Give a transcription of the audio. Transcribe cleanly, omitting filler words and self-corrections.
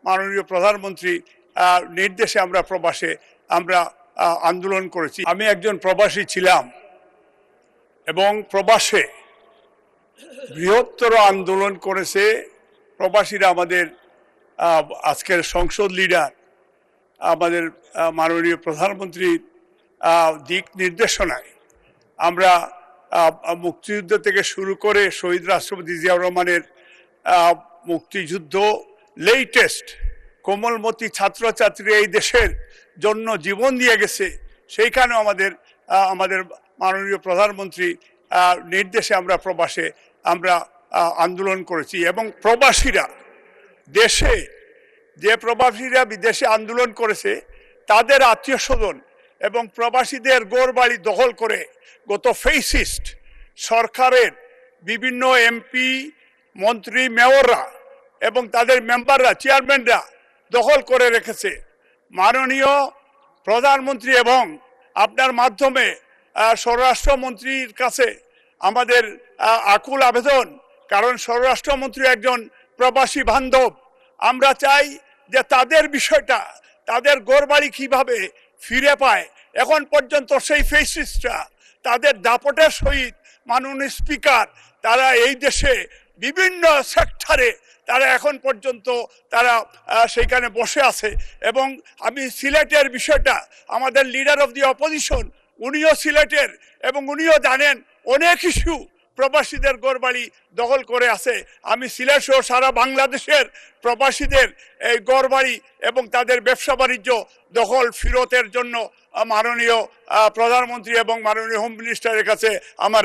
মাননীয় প্রধানমন্ত্রী নির্দেশে আমরা প্রবাসে আমরা আন্দোলন করেছি। আমি একজন প্রবাসী ছিলাম এবং প্রবাসে বৃহত্তর আন্দোলন করেছে প্রবাসীরা। আমাদের আজকের সংসদ লিডার আমাদের মাননীয় প্রধানমন্ত্রীর দিক নির্দেশনায় আমরা মুক্তিযুদ্ধ থেকে শুরু করে শহীদ রাষ্ট্রপতি জিয়াউর রহমানের মুক্তিযুদ্ধ, লেটেস্ট কোমলমতি ছাত্রছাত্রী এই দেশের জন্য জীবন দিয়ে গেছে, সেইখানে আমাদের মাননীয় প্রধানমন্ত্রী নির্দেশে আমরা প্রবাসে আমরা আন্দোলন করেছি। এবং প্রবাসীরা দেশে যে প্রবাসীরা বিদেশে আন্দোলন করেছে তাদের আত্মীয় স্বজন এবং প্রবাসীদের গড়বাড়ি দখল করে গত ফেসিস্ট সরকারের বিভিন্ন এমপি, মন্ত্রী, মেয়ররা এবং তাদের মেম্বাররা, চেয়ারম্যানরা দখল করে রেখেছে। মাননীয় প্রধানমন্ত্রী এবং আপনার মাধ্যমে স্বরাষ্ট্রমন্ত্রীর কাছে আমাদের আকুল আবেদন, কারণ স্বরাষ্ট্রমন্ত্রী একজন প্রবাসী বান্ধব। আমরা চাই যে তাদের বিষয়টা, তাদের ঘরবাড়ি কিভাবে ফিরে পায়। এখন পর্যন্ত সেই ফেসিস্টরা তাদের দাপটের সহিত মাননীয় স্পিকার তারা এই দেশে বিভিন্ন সেক্টরে তারা এখন পর্যন্ত তারা সেইখানে বসে আছে। এবং আমি সিলেটের বিষয়টা, আমাদের লিডার অফ দি অপোজিশন উনিও সিলেটের এবং উনিও জানেন অনেক ইস্যু প্রবাসীদের ঘরবাড়ি দখল করে আছে। আমি সিলেট সহ সারা বাংলাদেশের প্রবাসীদের এই ঘরবাড়ি এবং তাদের ব্যবসা বাণিজ্য দখল ফেরতের জন্য মাননীয় প্রধানমন্ত্রী এবং মাননীয় হোম মিনিস্টারের কাছে আমার